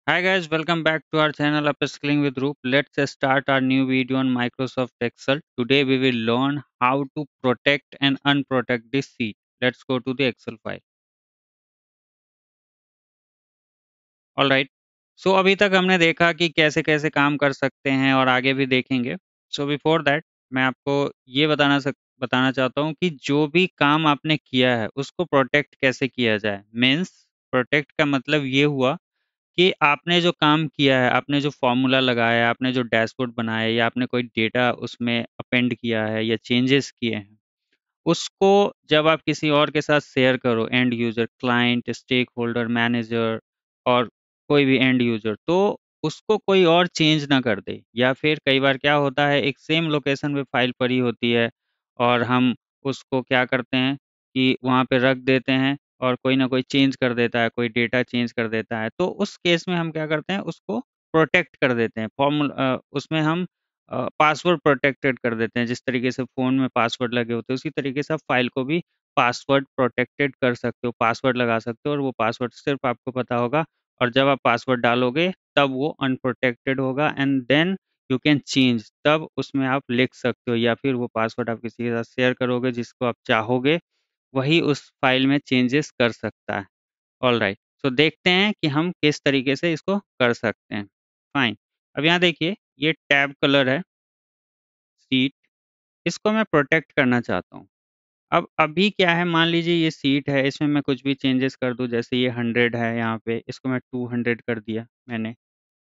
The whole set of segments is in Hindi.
Hi guys, welcome back to our channel Upskilling with Roop. Let's start our new video on Microsoft Excel. Today we will learn how to protect and unprotect this sheet. Let's go to the Excel file. Alright. So अभी तक हमने देखा कि कैसे कैसे काम कर सकते हैं और आगे भी देखेंगे. So before that मैं आपको ये बताना चाहता हूँ कि जो भी काम आपने किया है उसको प्रोटेक्ट कैसे किया जाए. मीन्स प्रोटेक्ट का मतलब ये हुआ कि आपने जो काम किया है, आपने जो फ़ॉर्मूला लगाया है, आपने जो डैशबोर्ड बनाया है या आपने कोई डेटा उसमें अपेंड किया है या चेंजेस किए हैं, उसको जब आप किसी और के साथ शेयर करो, and user, client, stakeholder, manager और कोई भी एंड यूज़र, तो उसको कोई और चेंज ना कर दे। या फिर कई बार क्या होता है, एक सेम लोकेशन पे फाइल पड़ी होती है और हम उसको क्या करते हैं कि वहाँ पे रख देते हैं और कोई ना कोई चेंज कर देता है, कोई डेटा चेंज कर देता है। तो उस केस में हम क्या करते हैं, उसको प्रोटेक्ट कर देते हैं। उसमें हम पासवर्ड प्रोटेक्टेड कर देते हैं। जिस तरीके से फ़ोन में पासवर्ड लगे होते हैं, उसी तरीके से आप फ़ाइल को भी पासवर्ड प्रोटेक्टेड कर सकते हो, पासवर्ड लगा सकते हो और वो पासवर्ड सिर्फ़ आपको पता होगा और जब आप पासवर्ड डालोगे, तब वो अनप्रोटेक्टेड होगा and then you can change, तब उसमें आप लिख सकते हो या फिर वो पासवर्ड आप किसी के साथ शेयर करोगे जिसको आप चाहोगे, वही उस फ़ाइल में चेंजेस कर सकता है। ऑलराइट, सो देखते हैं कि हम किस तरीके से इसको कर सकते हैं। फाइन, अब यहाँ देखिए, ये टैब कलर है, सीट, इसको मैं प्रोटेक्ट करना चाहता हूँ। अब अभी क्या है, मान लीजिए ये सीट है, इसमें मैं कुछ भी चेंजेस कर दूँ, जैसे ये 100 है यहाँ पे, इसको मैं 200 कर दिया मैंने,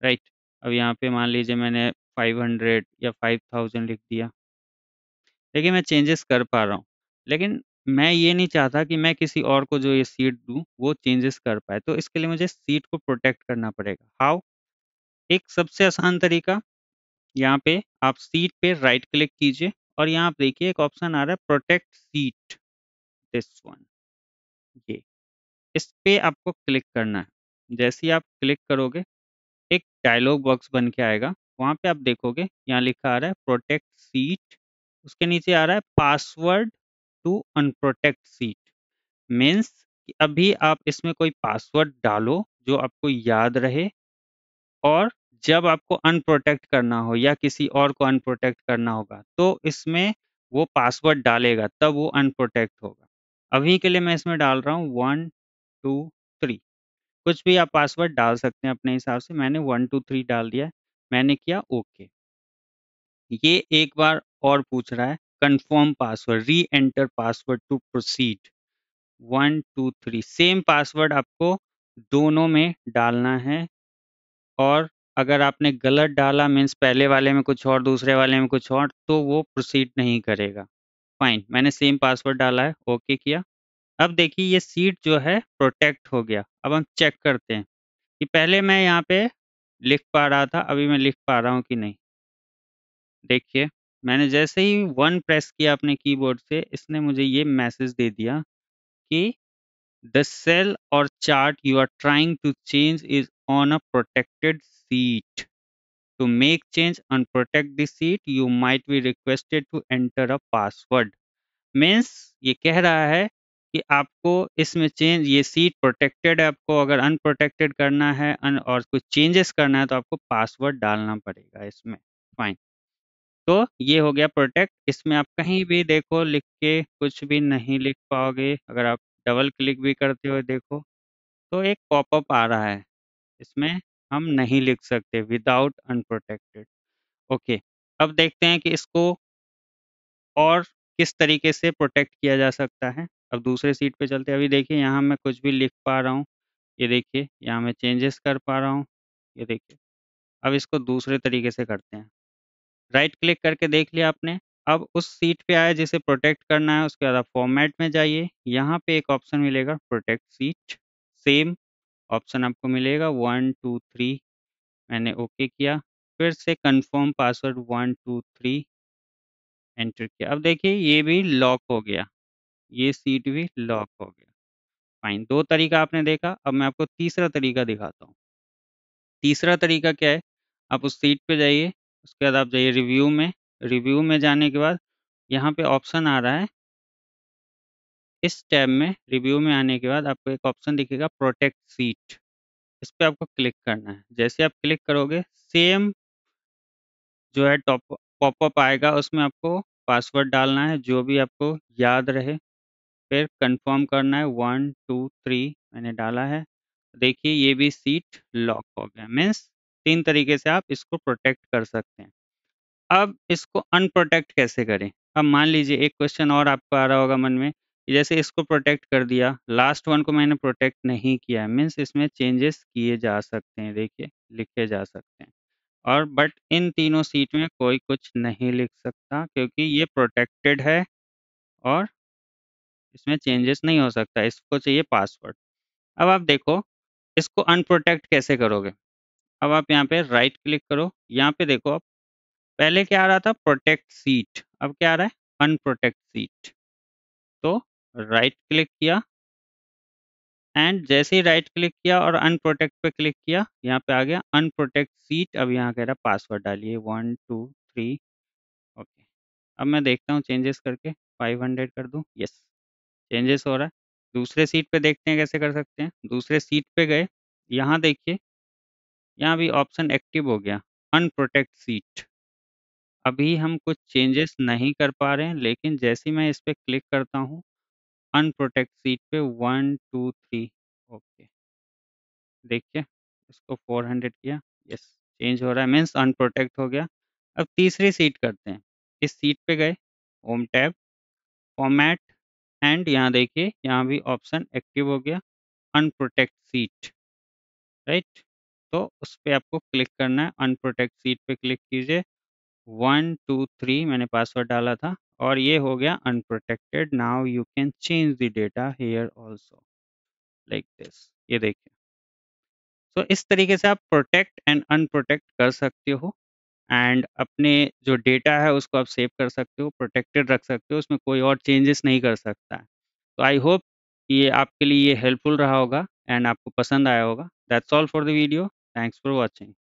राइट? अब यहाँ पे मान लीजिए मैंने 500 या 5000 लिख दिया। देखिए मैं चेंजेस कर पा रहा हूँ, लेकिन मैं ये नहीं चाहता कि मैं किसी और को जो ये सीट दूँ, वो चेंजेस कर पाए। तो इसके लिए मुझे सीट को प्रोटेक्ट करना पड़ेगा। हाउ? एक सबसे आसान तरीका, यहाँ पे आप सीट पे राइट क्लिक कीजिए और यहाँ आप देखिए एक ऑप्शन आ रहा है, प्रोटेक्ट सीट, दिस वन, ये, इस पे आपको क्लिक करना है। जैसे ही आप क्लिक करोगे, एक डायलॉग बॉक्स बन के आएगा, वहाँ पे आप देखोगे यहाँ लिखा आ रहा है प्रोटेक्ट सीट, उसके नीचे आ रहा है password to unprotect sheet. Means कि अभी आप इसमें कोई पासवर्ड डालो जो आपको याद रहे और जब आपको अनप्रोटेक्ट करना हो या किसी और को अनप्रोटेक्ट करना होगा, तो इसमें वो पासवर्ड डालेगा, तब वो अनप्रोटेक्ट होगा। अभी के लिए मैं इसमें डाल रहा हूँ 1, 2, 3, कुछ भी आप पासवर्ड डाल सकते हैं अपने हिसाब से। मैंने 1, 2, 3 डाल दिया है, मैंने किया ओके। ये एक बार और पूछ रहा है, confirm password, re enter password to proceed, 1, 2, 3, same password आपको दोनों में डालना है और अगर आपने गलत डाला, मीन्स पहले वाले में कुछ और दूसरे वाले में कुछ और, तो वो प्रोसीड नहीं करेगा। फाइन, मैंने सेम पासवर्ड डाला है, ओके किया। अब देखिए ये सीट जो है प्रोटेक्ट हो गया। अब हम चेक करते हैं कि पहले मैं यहाँ पे लिख पा रहा था, अभी मैं लिख पा रहा हूँ कि नहीं। देखिए, मैंने जैसे ही 1 प्रेस किया अपने कीबोर्ड से, इसने मुझे ये मैसेज दे दिया कि द सेल और chart you are trying to change is on a protected sheet. To make change and protect the seat, you might be requested to enter a password. Means ये कह रहा है कि आपको इसमें चेंज, ये सीट प्रोटेक्टेड है, आपको अगर अनप्रोटेक्टेड करना है और कुछ चेंजेस करना है तो आपको पासवर्ड डालना पड़ेगा इसमें। फाइन, तो ये हो गया प्रोटेक्ट। इसमें आप कहीं भी देखो लिख के कुछ भी नहीं लिख पाओगे। अगर आप डबल क्लिक भी करते हो देखो, तो एक पॉपअप आ रहा है, इसमें हम नहीं लिख सकते, विदाउट अनप्रोटेक्टेड। ओके, अब देखते हैं कि इसको और किस तरीके से प्रोटेक्ट किया जा सकता है। अब दूसरे सीट पे चलते हैं। अभी देखिए यहाँ मैं कुछ भी लिख पा रहा हूँ, ये देखिए यहाँ मैं चेंजेस कर पा रहा हूँ, ये देखिए। अब इसको दूसरे तरीके से करते हैं। राइट क्लिक करके देख लिया आपने, अब उस सीट पे आए जिसे प्रोटेक्ट करना है, उसके बाद आप फॉर्मेट में जाइए, यहाँ पे एक ऑप्शन मिलेगा प्रोटेक्ट सीट, सेम ऑप्शन आपको मिलेगा 1, 2, 3, मैंने ओके किया, फिर से कन्फर्म पासवर्ड 1, 2, 3 एंटर किया। अब देखिए ये भी लॉक हो गया, ये सीट भी लॉक हो गया। फाइन, 2 तरीका आपने देखा, अब मैं आपको तीसरा तरीका दिखाता हूँ। तीसरा तरीका क्या है, आप उस सीट पे जाइए, उसके बाद आप जाइए रिव्यू में जाने के बाद यहाँ पे ऑप्शन आ रहा है, इस टैब में रिव्यू में आने के बाद आपको एक ऑप्शन दिखेगा प्रोटेक्ट सीट। इस पे आपको क्लिक करना है। जैसे आप क्लिक करोगे सेम जो है टॉप पॉपअप आएगा, उसमें आपको पासवर्ड डालना है जो भी आपको याद रहे। फिर कंफर्म करना है 1 2 3 मैंने डाला है। देखिए ये भी सीट लॉक हो गया, मीन्स 3 तरीके से आप इसको प्रोटेक्ट कर सकते हैं। अब इसको अनप्रोटेक्ट कैसे करें? अब मान लीजिए एक क्वेश्चन और आपको आ रहा होगा मन में कि जैसे इसको प्रोटेक्ट कर दिया, लास्ट वन को मैंने प्रोटेक्ट नहीं किया है, मीन्स इसमें चेंजेस किए जा सकते हैं, देखिए लिखे जा सकते हैं। और बट इन तीनों सीट में कोई कुछ नहीं लिख सकता क्योंकि ये प्रोटेक्टेड है और इसमें चेंजेस नहीं हो सकता, इसको चाहिए पासवर्ड। अब आप देखो इसको अनप्रोटेक्ट कैसे करोगे? अब आप यहाँ पे राइट क्लिक करो, यहाँ पे देखो आप पहले क्या आ रहा था प्रोटेक्ट सीट, अब क्या आ रहा है अनप्रोटेक्ट सीट। तो राइट क्लिक किया एंड जैसे ही राइट क्लिक किया और अनप्रोटेक्ट पे क्लिक किया, यहाँ पे आ गया अनप्रोटेक्ट सीट। अब यहाँ कह रहा पासवर्ड डालिए 1 2 3। ओके, अब मैं देखता हूँ चेंजेस करके 500 कर दूँ, यस चेंजेस हो रहा है। दूसरे सीट पे देखते हैं कैसे कर सकते हैं। दूसरे सीट पे गए, यहाँ देखिए यहाँ भी ऑप्शन एक्टिव हो गया अनप्रोटेक्ट सीट। अभी हम कुछ चेंजेस नहीं कर पा रहे हैं, लेकिन जैसे ही मैं इस पे क्लिक करता हूँ अनप्रोटेक्ट सीट पे 1 2 3, ओके देखिए इसको 400 किया, यस चेंज हो रहा है, मीन्स अनप्रोटेक्ट हो गया। अब तीसरी सीट करते हैं। इस सीट पे गए, होम टैब, फॉर्मेट एंड यहाँ देखिए यहाँ भी ऑप्शन एक्टिव हो गया अनप्रोटेक्ट सीट, राइट। तो उस पे आपको क्लिक करना है, अनप्रोटेक्ट सीट पे क्लिक कीजिए। 1 2 3 मैंने पासवर्ड डाला था और ये हो गया unprotected. Now you can change the data here also like this, ये देखिए। सो इस तरीके से आप प्रोटेक्ट एंड अनप्रोटेक्ट कर सकते हो एंड अपने जो डेटा है उसको आप सेव कर सकते हो, प्रोटेक्टेड रख सकते हो, उसमें कोई और चेंजेस नहीं कर सकता है। तो आई होप ये आपके लिए ये हेल्पफुल रहा होगा एंड आपको पसंद आया होगा। That's all for the video, thanks for watching.